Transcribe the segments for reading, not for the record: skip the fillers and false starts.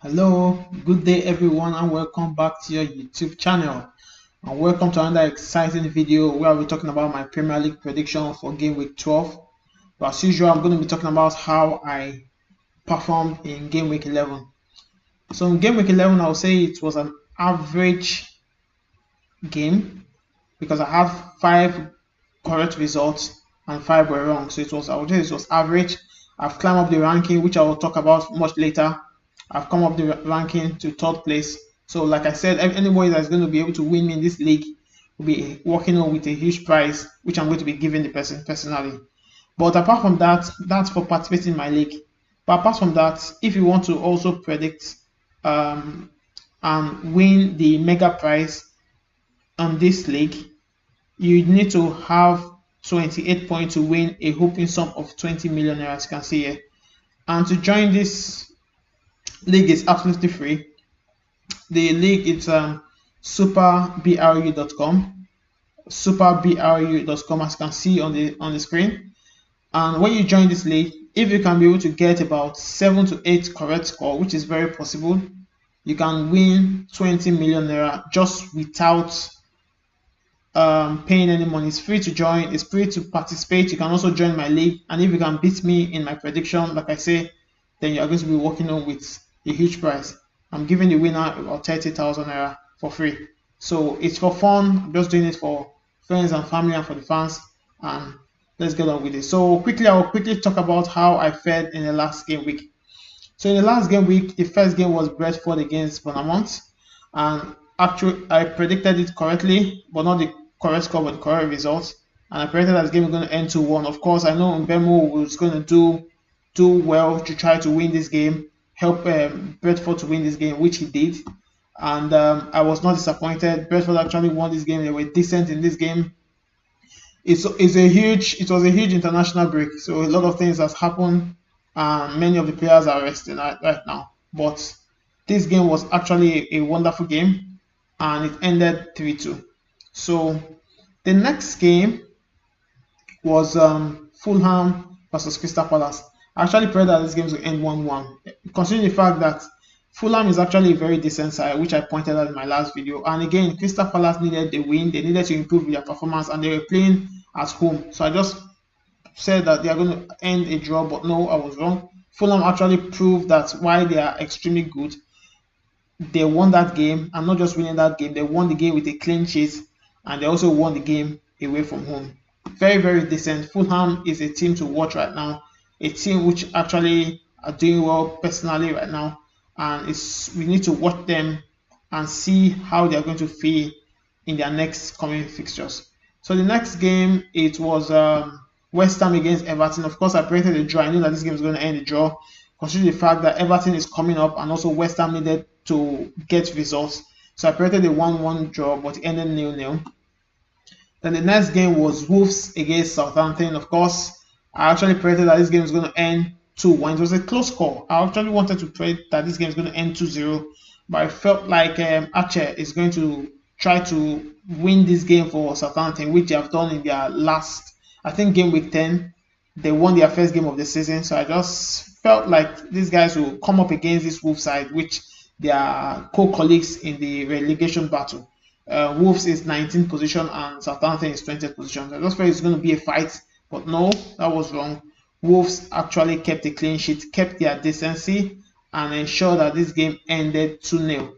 Hello, good day everyone, and welcome back to your YouTube channel. And welcome to another exciting video where we're talking about my Premier League prediction for game week 12. But as usual, I'm going to be talking about how I performed in game week 11. So in game week 11, I would say it was an average game because I had 5 correct results and 5 were wrong. So I would say it was average. I've climbed up the ranking, which I will talk about much later. I've come up the ranking to 3rd place. So like I said, anybody that's going to be able to win me in this league will be walking on with a huge prize, which I'm going to be giving the person personally. But apart from that, that's for participating in my league. But apart from that, if you want to also predict and win the mega prize on this league, you need to have 28 points to win a whopping sum of 20 million naira, as you can see here. And to join this league is absolutely free. The league is superbru.com, superbru.com, as you can see on the screen. And when you join this league, if you can be able to get about 7 to 8 correct score, which is very possible, you can win 20 million naira just without paying any money. It's free to join, it's free to participate. You can also join my league, and if you can beat me in my prediction, like I say, then you are going to be working on with a huge prize. I'm giving the winner about 30,000 naira for free. So it's for fun. I'm just doing it for friends and family and for the fans. And let's get on with it. So I will quickly talk about how I fared in the last game week. So in the last game week, the first game was Brentford against Bournemouth, and actually I predicted it correctly, but not the correct score, but the correct result. And I predicted that the game was going to end 2-1. Of course, I know Mbemo was going to do well to try to win this game, help Brentford to win this game, which he did. And I was not disappointed. Brentford actually won this game. They were decent in this game. It was a huge international break, so a lot of things has happened. Many of the players are resting right now. But this game was actually a wonderful game, and it ended 3-2. So the next game was Fulham versus Crystal Palace. I actually pray that this game will end 1-1, considering the fact that Fulham is actually a very decent side, which I pointed out in my last video. And again, Crystal Palace needed the win. They needed to improve their performance, and they were playing at home. So I just said that they are going to end a draw, but no, I was wrong. Fulham actually proved that while they are extremely good, they won that game, and not just winning that game, they won the game with a clean sheet, and they also won the game away from home. Very, very decent. Fulham is a team to watch right now, a team which actually are doing well personally right now, and we need to watch them and see how they are going to feel in their next coming fixtures. So the next game, it was West Ham against Everton. Of course, I predicted a draw. I knew that this game was going to end a draw, considering the fact that Everton is coming up, and also West Ham needed to get results. So I predicted a 1-1 draw, but it ended 0-0. Then the next game was Wolves against Southampton. Of course, I actually predicted that this game is going to end 2-1. It was a close call. I actually wanted to predict that this game is going to end 2-0, but I felt like Archer is going to try to win this game for Southampton, which they have done in their last, I think, game week 10. They won their first game of the season, so I just felt like these guys will come up against this Wolves side, which they are co-colleagues in the relegation battle. Wolves is 19th position and Southampton is 20th position. I just felt it's going to be a fight, but no, that was wrong. Wolves actually kept a clean sheet, kept their decency, and ensured that this game ended 2-0.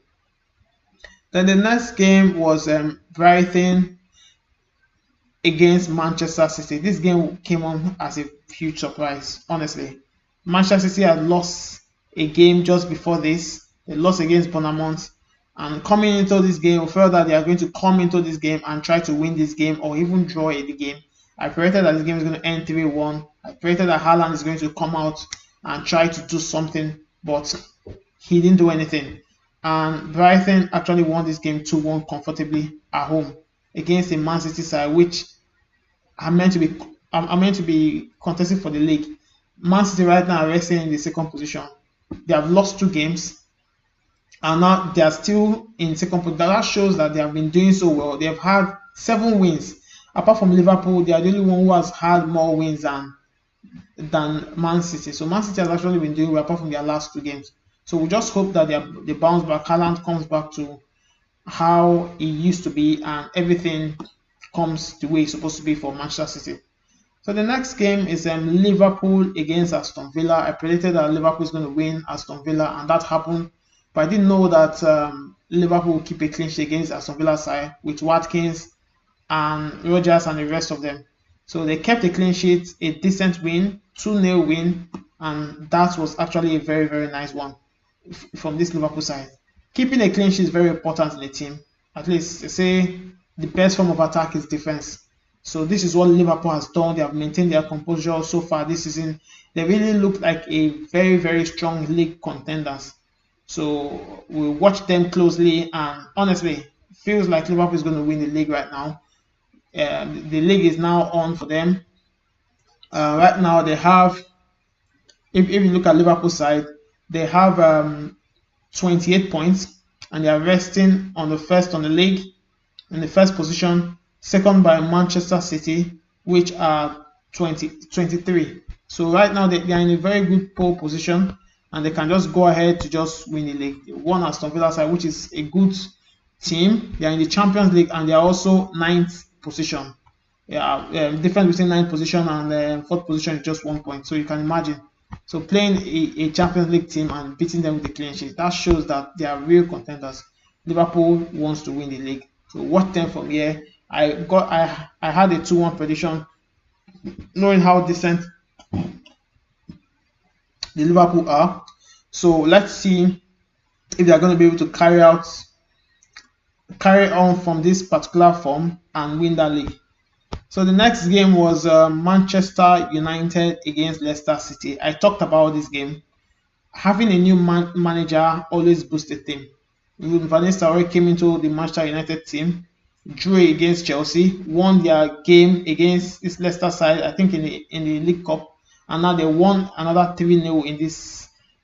Then the next game was Brighton against Manchester City. This game came on as a huge surprise, honestly. Manchester City had lost a game just before this. They lost against Bournemouth. And coming into this game, we felt that they are going to come into this game and try to win this game or even draw the game. I predicted that this game is going to end 3-1. I predicted that Haaland is going to come out and try to do something, but he didn't do anything. And Brighton actually won this game 2-1 comfortably at home against the Man City side, which are meant to be contesting for the league. Man City right now are resting in the 2nd position. They have lost 2 games. And now they are still in 2nd position. That shows that they have been doing so well. They have had 7 wins. Apart from Liverpool, they are the only one who has had more wins than Man City. So Man City has actually been doing well apart from their last 2 games. So we just hope that they bounce back. Haaland comes back to how he used to be, and everything comes the way it's supposed to be for Manchester City. So the next game is Liverpool against Aston Villa. I predicted that Liverpool is going to win Aston Villa, and that happened. But I didn't know that Liverpool will keep a clean sheet against Aston Villa side with Watkins and Rodgers and the rest of them. So they kept a clean sheet, a decent win, 2-0 win, and that was actually a very, very nice one from this Liverpool side. Keeping a clean sheet is very important in a team. At least they say the best form of attack is defense. So this is what Liverpool has done. They have maintained their composure so far this season. They really look like a very, very strong league contenders. So we'll watch them closely, and honestly, it feels like Liverpool is going to win the league right now. The league is now on for them. Right now they have, if you look at Liverpool side, they have 28 points, and they are resting on the first on the league, in the first position, second by Manchester City, which are 23. So right now they are in a very good pole position, and they can just go ahead to just win the league. They won Aston Villa side, which is a good team. They are in the Champions League, and they are also 9th position. Yeah, difference between 9th position and 4th position is just 1 point. So you can imagine. So playing a Champions League team and beating them with a clean sheet, that shows that they are real contenders. Liverpool wants to win the league. So watch them from here. I had a 2-1 prediction, knowing how decent the Liverpool are. So let's see if they are going to be able to carry on from this particular form and win that league. So the next game was Manchester United against Leicester City. I talked about this game. Having a new manager always boosts the team. Van Nistelrooy came into the Manchester United team, drew against Chelsea, won their game against this Leicester side, I think in the League Cup, and now they won another 3-0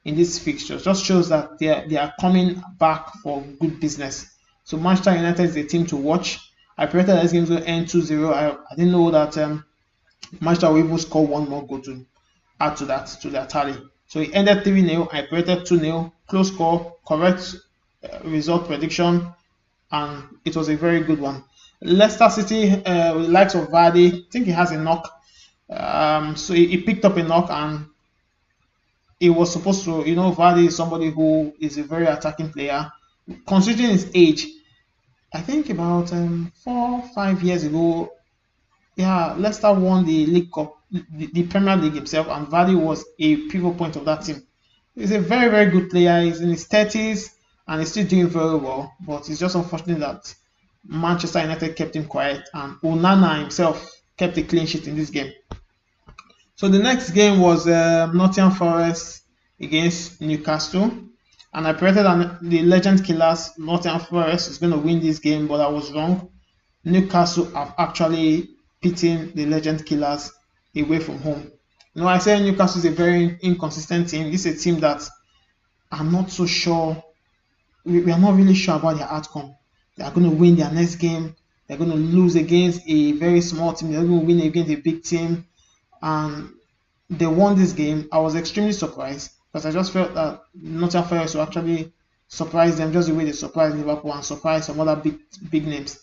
in this fixture. Just shows that they are coming back for good business. So Manchester United is a team to watch. I predicted that this game will end 2-0. I didn't know that Manchester will even score one more goal to add to their tally. So it ended 3-0. I predicted 2-0. Close score, correct result prediction, and it was a very good one. Leicester City, with the likes of Vardy, I think he has a knock. So he picked up a knock, and he was supposed to, Vardy is somebody who is a very attacking player. Considering his age, I think about 4-5 years ago, Leicester won the League Cup, the Premier League himself, and Vardy was a pivot point of that team. He's a very, very good player. He's in his 30s, and he's still doing very well. But it's just unfortunate that Manchester United kept him quiet, and Onana himself kept a clean sheet in this game. So the next game was Nottingham Forest against Newcastle. And I predicted that the Legend Killers, Nottingham Forest, is going to win this game, but I was wrong. Newcastle have actually beaten the Legend Killers away from home. I said Newcastle is a very inconsistent team. This is a team that I'm not so sure. We are not really sure about their outcome. They are going to win their next game. They're going to lose against a very small team. They're going to win against a big team. And they won this game. I was extremely surprised, because I just felt that Nottingham Forest will actually surprise them just the way they surprised Liverpool and surprised some other big names.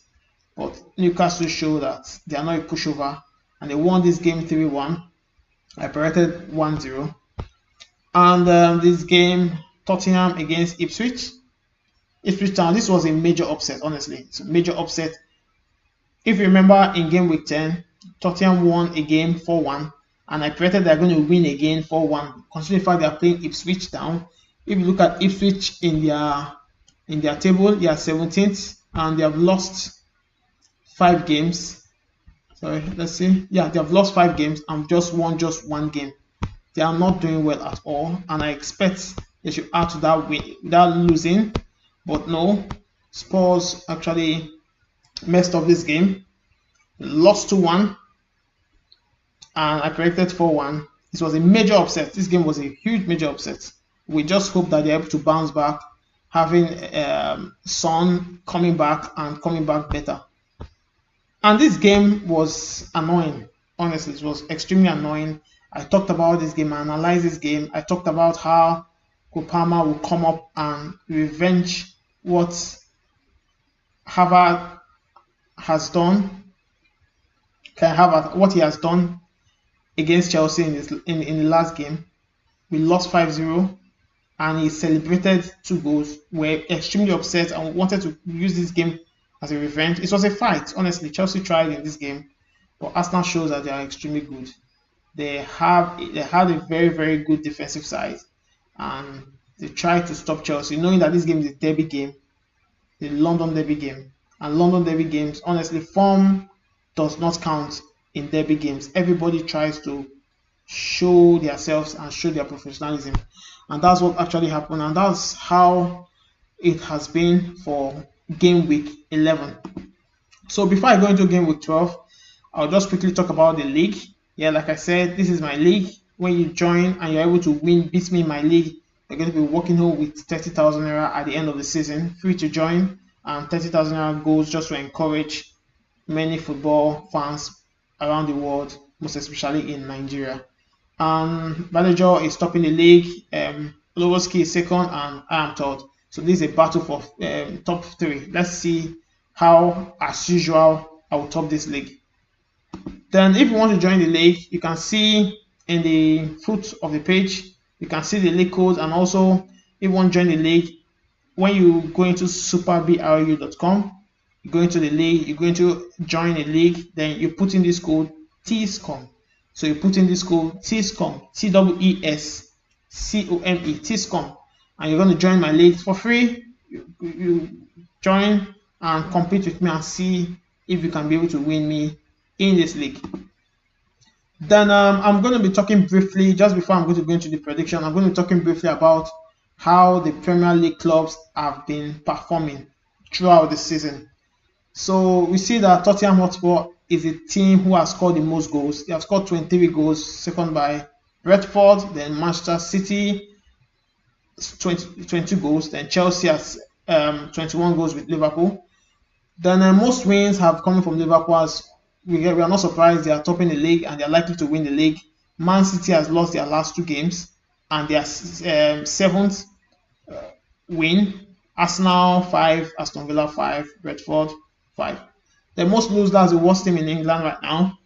But Newcastle showed that they are not a pushover, and they won this game 3-1. I predicted 1-0. And this game, Tottenham against Ipswich. Ipswich Town, this was a major upset, honestly. It's a major upset. If you remember in game week 10, Tottenham won a game 4-1. And I predicted they're going to win again 4-1. Considering the fact they are playing Ipswich Town. If you look at Ipswich in their table, they are 17th, and they have lost 5 games. Sorry, let's see. Yeah, they have lost 5 games and just won one game. They are not doing well at all, and I expect they should add to that win without losing. But no, Spurs actually messed up this game. Lost 2-1. And I predicted 4-1. This was a major upset. This game was a huge major upset. We just hope that they're able to bounce back, having Son coming back and coming back better. And this game was annoying. Honestly, it was extremely annoying. I talked about this game. I analyzed this game. I talked about how Palmer will come up and revenge what Harvard has done. What he has done against Chelsea in the last game. We lost 5-0 and he celebrated 2 goals. We're extremely upset and wanted to use this game as a revenge. It was a fight, honestly. Chelsea tried in this game, but Arsenal shows that they are extremely good. They had a very, very good defensive side, and they tried to stop Chelsea, knowing that this game is a derby game, the London derby game. And London derby games, honestly, form does not count in derby games. Everybody tries to show themselves and show their professionalism, and that's what actually happened, and that's how it has been for game week 11. So before I go into game week 12, I'll just quickly talk about the league. Yeah, like I said, this is my league. When you join and you're able to beat me in my league, you're going to be walking home with 30,000 naira at the end of the season. Free to join, and 30,000 naira goes just to encourage many football fans around the world, most especially in Nigeria. Badajo is topping the league. Lowski is second, and I am third. So this is a battle for top 3. Let's see how, as usual, I will top this league. Then if you want to join the league, you can see in the foot of the page, you can see the league code, and also if you want to join the league, when you go into superbru.com, you go into the league, you're going to join a league, then you put in this code teescome. So you put in this code teescome, TEESCOME, teescome, and you're going to join my league for free. You join and compete with me and see if you can be able to win me in this league. Then I'm going to be talking briefly, just before I'm going to go into the prediction, I'm going to be talking briefly about how the Premier League clubs have been performing throughout the season. So we see that Tottenham Hotspur is a team who has scored the most goals. They have scored 23 goals, second by Brentford, then Manchester City 22 goals, then Chelsea has 21 goals with Liverpool. Then most wins have come from Liverpool, as we are not surprised they are topping the league and they are likely to win the league. Man City has lost their last 2 games and their 7th win. Arsenal 5, Aston Villa 5, Brentford 5. The most losers, the worst team in England right now.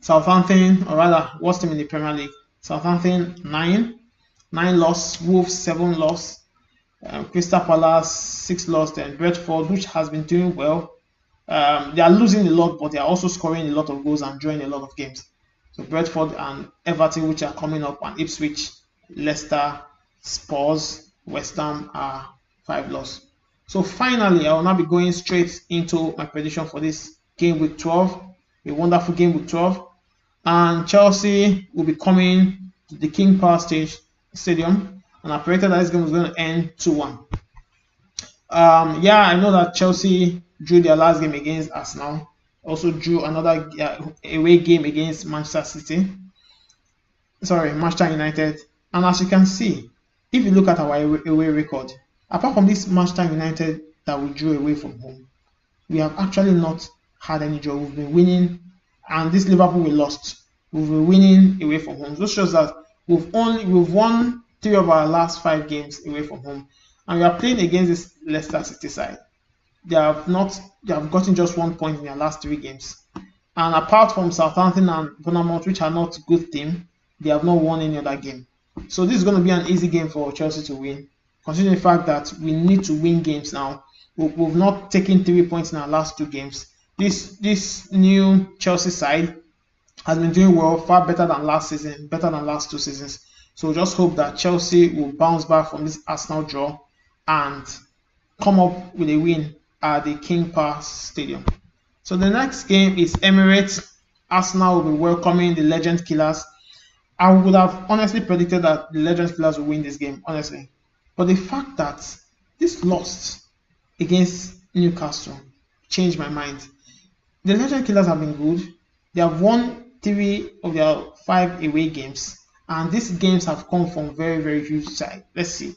Southampton, or rather, worst team in the Premier League. Southampton 9 loss, Wolves 7 loss, Crystal Palace 6 loss, then Brentford, which has been doing well. They are losing a lot, but they are also scoring a lot of goals and drawing a lot of games. So Brentford and Everton, which are coming up, and Ipswich, Leicester, Spurs, West Ham are 5 loss. So finally, I will now be going straight into my prediction for this game week 12, a wonderful game week 12. And Chelsea will be coming to the King Power Stadium, and I predicted that this game was going to end 2-1. Yeah, I know that Chelsea drew their last game against Arsenal, also drew another away game against Manchester United. And as you can see, if you look at our away record, apart from this Manchester United that we drew away from home, we have actually not had any draw. We've been winning, and this Liverpool we lost. We've been winning away from home. This shows that we've won 3 of our last 5 games away from home, and we are playing against this Leicester City side. They have gotten just 1 point in their last 3 games, and apart from Southampton and Bournemouth, which are not good teams, they have not won any other game. So this is going to be an easy game for Chelsea to win, considering the fact that we need to win games now. We've not taken 3 points in our last 2 games. This new Chelsea side has been doing well, far better than last season, better than last 2 seasons. So just hope that Chelsea will bounce back from this Arsenal draw and come up with a win at the King Power Stadium. So the next game is Emirates. Arsenal will be welcoming the Legend Killers. I would have honestly predicted that the Legend Killers will win this game, honestly. But the fact that this loss against Newcastle changed my mind. The Legend Killers have been good. They have won 3 of their 5 away games, and these games have come from very, very huge side. Let's see.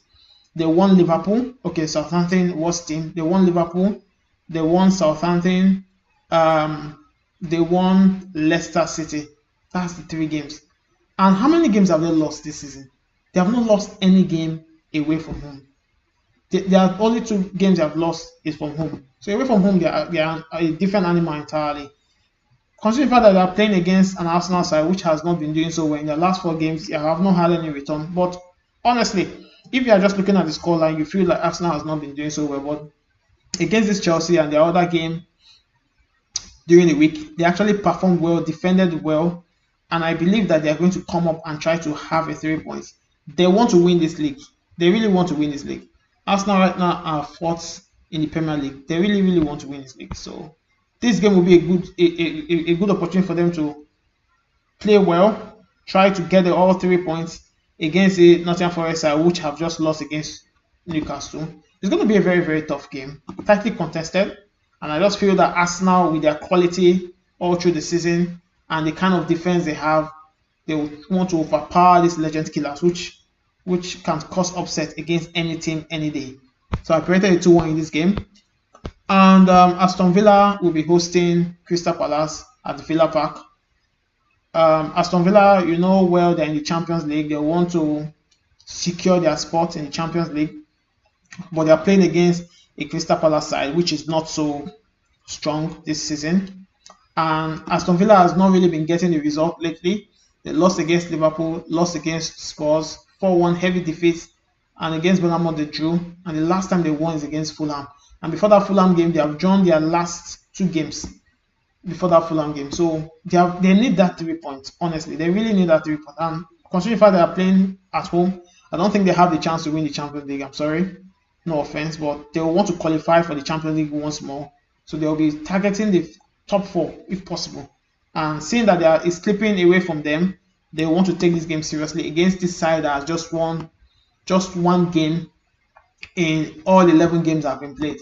They won Liverpool. Okay, Southampton, worst team. They won Liverpool. They won Southampton. They won Leicester City. That's the 3 games. And how many games have they lost this season? They have not lost any game away from home. Their only 2 games they have lost is from home. So away from home, they are a different animal entirely. Considering the fact that they are playing against an Arsenal side which has not been doing so well in their last 4 games, they have not had any return. But honestly, if you are just looking at the scoreline, you feel like Arsenal has not been doing so well. But against this Chelsea and their other game during the week, they actually performed well, defended well, and I believe that they are going to come up and try to have a 3 points. They want to win this league. They really want to win this league. Arsenal right now are 4th in the Premier League. They really, really want to win this league. So this game will be a good opportunity for them to play well, try to get all 3 points against the Nottingham Forest side, which have just lost against Newcastle. It's going to be a very, very tough game, tightly contested, and I just feel that Arsenal, with their quality all through the season and the kind of defense they have, they will want to overpower these legend killers, which can cause upset against any team any day. So I predicted a 2-1 in this game. And Aston Villa will be hosting Crystal Palace at the Villa Park. Aston Villa, you know well, they're in the Champions League. They want to secure their spot in the Champions League. But they're playing against a Crystal Palace side, which is not so strong this season. And Aston Villa has not really been getting the result lately. They lost against Liverpool, lost against Spurs, 4-1 heavy defeat, and against Bournemouth they drew. And the last time they won is against Fulham. And before that Fulham game, they have drawn their last 2 games before that Fulham game. So they need that 3 points, honestly. They really need that 3 points. And considering the fact they are playing at home, I don't think they have the chance to win the Champions League. I'm sorry. No offense, but they will want to qualify for the Champions League once more. So they will be targeting the top 4 if possible. And seeing that is slipping away from them, they want to take this game seriously against this side that has just won just 1 game in all 11 games that have been played.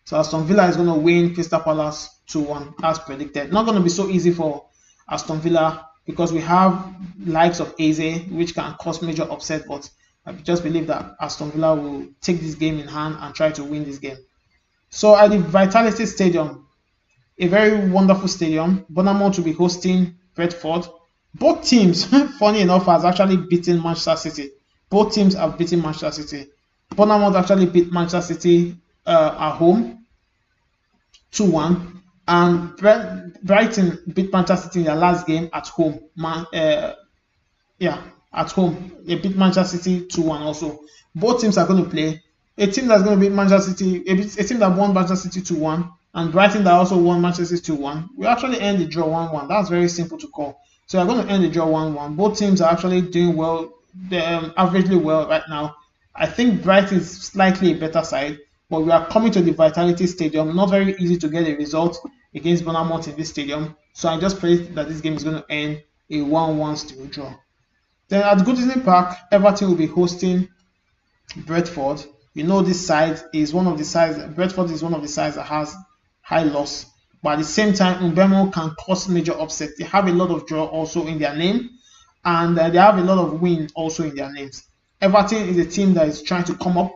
So Aston Villa is going to win Crystal Palace 2-1 as predicted. Not going to be so easy for Aston Villa because we have likes of Eze, which can cause major upset, but I just believe that Aston Villa will take this game in hand and try to win this game. So at the Vitality Stadium, a very wonderful stadium, Bournemouth will be hosting Brentford. Both teams, funny enough, has actually beaten Manchester City. Both teams have beaten Manchester City. Bournemouth actually beat Manchester City at home 2-1, and Brighton beat Manchester City in their last game at home. At home. They beat Manchester City 2-1 also. Both teams are going to play. A team that's going to beat Manchester City, a team that won Manchester City 2-1, and Brighton that also won Manchester City 2-1. We actually end the draw 1-1. That's very simple to call. So we're going to end the draw 1-1. Both teams are actually doing well, averagely well right now. I think Brighton is slightly a better side, but we are coming to the Vitality Stadium. Not very easy to get a result against Bournemouth in this stadium. So I just predict that this game is going to end a 1-1 still draw. Then at Goodison Park, Everton will be hosting Brentford. You know this side is one of the sides. Brentford is one of the sides that has high loss, but at the same time, Mbemo can cause major upset. They have a lot of draw also in their name, and they have a lot of win also in their names. Everton is a team that is trying to come up.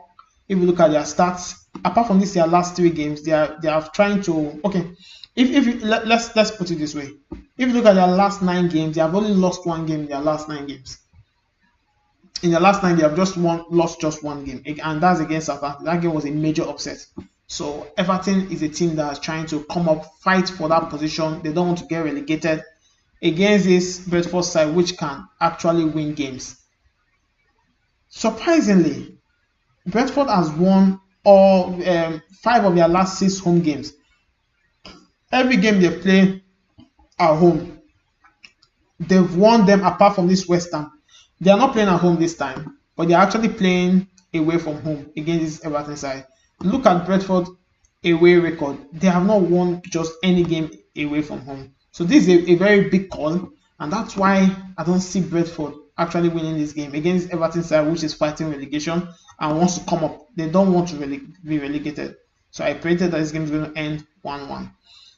If you look at their stats, apart from this, their last 3 games, they are trying to. Okay, let's put it this way. If you look at their last 9 games, they have only lost 1 game in their last 9 games. In their last 9, they have lost just 1 game, and that's against Southampton. That game was a major upset. So Everton is a team that is trying to come up, fight for that position. They don't want to get relegated against this Brentford side, which can actually win games. Surprisingly, Brentford has won all 5 of their last 6 home games. Every game they play at home, they've won them apart from this West Ham. They are not playing at home this time, but they are actually playing away from home against this Everton side. Look at Brentford away record. They have not won just any game away from home. So this is a very big call, and that's why I don't see Brentford actually winning this game against Everton side, which is fighting relegation and wants to come up. They don't want to be relegated. So I predicted that this game is going to end 1-1.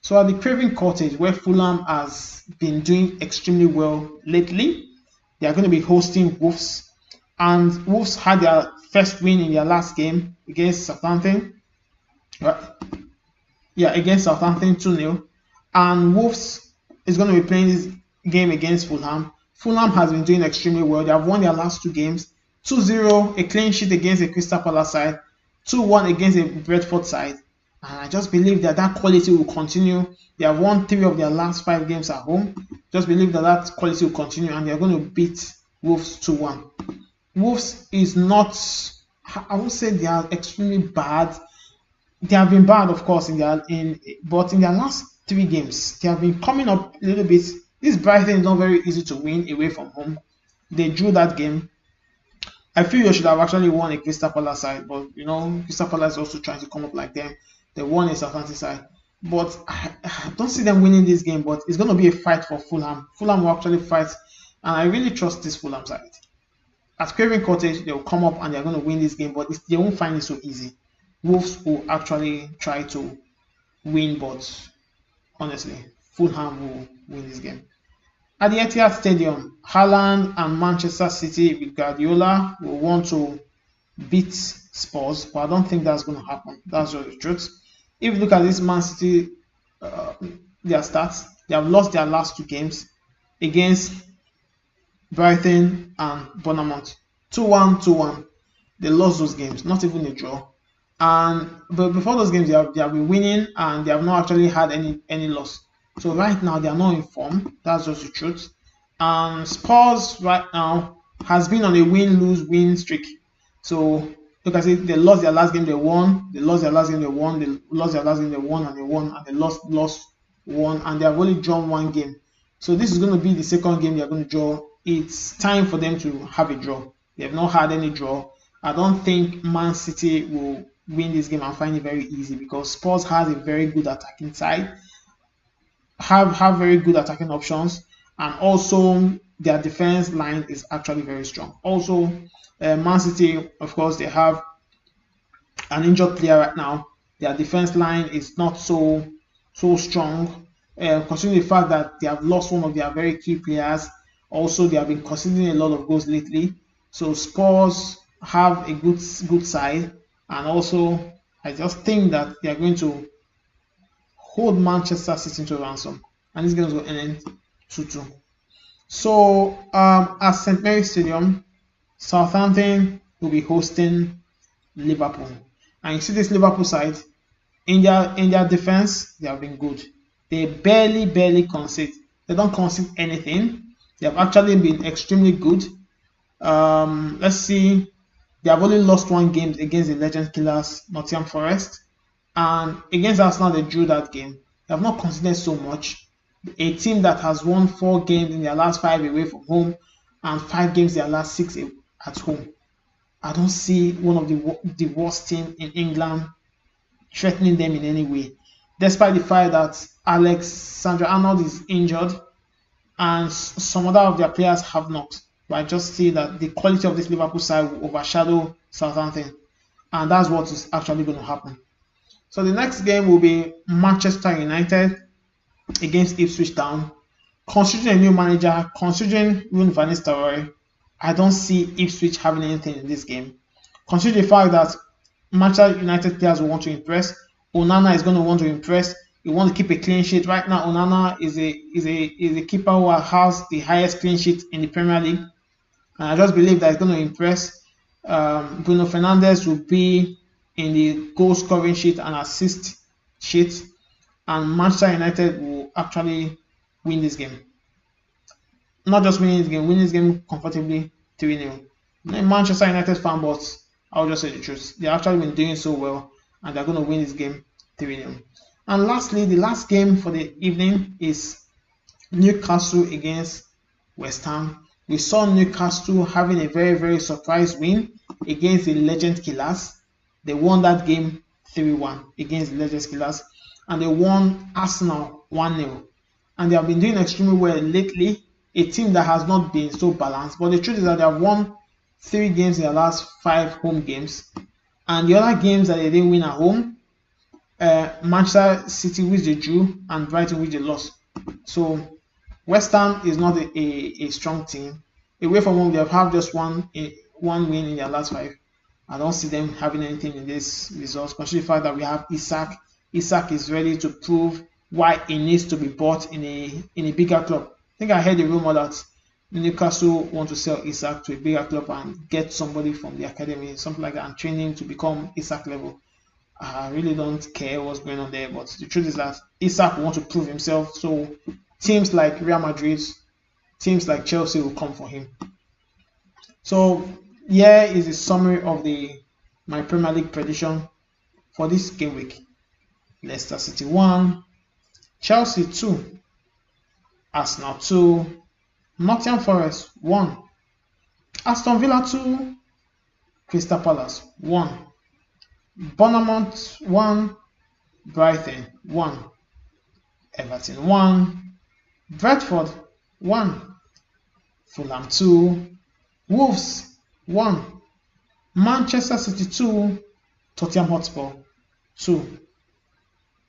So at the Craven Cottage, where Fulham has been doing extremely well lately, they are going to be hosting Wolves. And Wolves had their first win in their last game against Southampton. Against Southampton 2-0. And Wolves is going to be playing this game against Fulham. Fulham has been doing extremely well. They have won their last 2 games 2-0, a clean sheet against a Crystal Palace side, 2-1 against a Brentford side. And I just believe that that quality will continue. They have won 3 of their last 5 games at home. Just believe that that quality will continue and they're going to beat Wolves 2-1. Wolves is not, I won't say they are extremely bad. They have been bad, of course, but in their last 3 games, they have been coming up a little bit. This Brighton is not very easy to win away from home. They drew that game. I feel they should have actually won a Crystal Palace side, but Crystal Palace is also trying to come up like them. They won a Southampton side, but I don't see them winning this game. But it's going to be a fight for Fulham. Fulham will actually fight, and I really trust this Fulham side. At Craven Cottage, they will come up and they're going to win this game, but they won't find it so easy. Wolves will actually try to win, but honestly, Fulham will win this game. At the Etihad Stadium, Haaland and Manchester City with Guardiola will want to beat Spurs, but I don't think that's going to happen. That's just the truth. If you look at this Man City, their stats, they have lost their last 2 games against Brighton and Bournemouth. 2-1, 2-1. They lost those games, not even a draw. But before those games, they have been winning and they have not actually had any loss. So right now, they are not in form. That's just the truth. And Spurs right now has been on a win-lose-win streak. So look at it, they lost their last game, they won. They lost their last game, they won. They lost their last game, they won, and they won, and they lost one, and they have only drawn 1 game. So this is going to be the second game they are going to draw. It's time for them to have a draw. They have not had any draw. I don't think Man City will win this game and find it very easy because Spurs has a very good attacking side, have very good attacking options, and also their defense line is actually very strong. Also, Man City, of course, they have an injured player right now. Their defense line is not so strong, considering the fact that they have lost one of their very key players. Also, they have been conceding a lot of goals lately. So Spurs have a good side, and also I just think that they are going to hold Manchester City to ransom, and this game will end 2-2. So at St Mary's Stadium, Southampton will be hosting Liverpool, and you see this Liverpool side in their defense, they have been good. They barely concede. They don't concede anything. They have actually been extremely good. Let's see. They have only lost 1 game against the legend killers, Nottingham Forest, and against Arsenal they drew that game. They have not conceded so much. A team that has won 4 games in their last 5 away from home and 5 games in their last 6 at home. I don't see one of the worst team in England threatening them in any way, despite the fact that Alexander-Arnold is injured and some other of their players have not. But I just see that the quality of this Liverpool side will overshadow Southampton, and that's what is actually going to happen. So the next game will be Manchester United against Ipswich Town. Considering a new manager, considering Ruben van Nistelrooy, I don't see Ipswich having anything in this game. Considering the fact that Manchester United players will want to impress, Onana is going to want to impress. He wants to keep a clean sheet. Right now, Onana is a keeper who has the highest clean sheet in the Premier League, and I just believe that he's going to impress. Bruno Fernandes will be in the goal scoring sheet and assist sheet, and Manchester United will actually win this game. Not just winning this game comfortably 3-0. I'm a Manchester United fan, but I'll just say the truth. They've actually been doing so well, and they're going to win this game 3-0. And lastly, the last game for the evening is Newcastle against West Ham. We saw Newcastle having a very surprise win against the Legend Killers. They won that game 3-1 against the Legend Killers, and they won Arsenal 1-0. And they have been doing extremely well lately. A team that has not been so balanced, but the truth is that they have won 3 games in their last 5 home games, and the other games that they didn't win at home, Manchester City which they drew and Brighton which they lost. So West Ham is not a strong team. Away from home, they have had just one win in their last 5. I don't see them having anything in this results, considering the fact that we have Isak. Isak is ready to prove why he needs to be bought in a bigger club. I think I heard a rumor that Newcastle want to sell Isak to a bigger club and get somebody from the academy, something like that, and train him to become Isak level. I really don't care what's going on there, but the truth is that Isak wants to prove himself. So teams like Real Madrid, teams like Chelsea will come for him. So here is a summary of my Premier League prediction for this game week. Leicester City 1, Chelsea 2, Arsenal 2, Nottingham Forest 1, Aston Villa 2, Crystal Palace 1, Bournemouth 1, Brighton 1, Everton 1, Brentford 1, Fulham 2, Wolves 1, Manchester City 2, Tottenham Hotspur 2,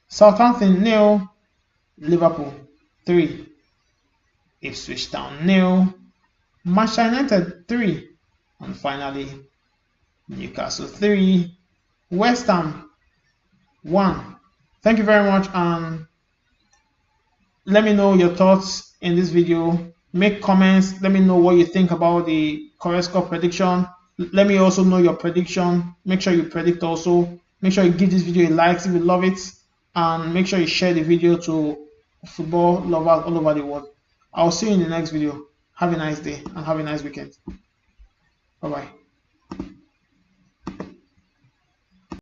Southampton 0, Liverpool 3, Ipswich Town 0, Manchester United 3, and finally Newcastle 3, West Ham 1. Thank you very much, and let me know your thoughts in this video. Make comments. Let me know what you think about the correct score prediction. Let me also know your prediction. Make sure you predict also. Make sure you give this video a like if you love it, and make sure you share the video to football lovers all over the world. I'll see you in the next video. Have a nice day and have a nice weekend. Bye bye.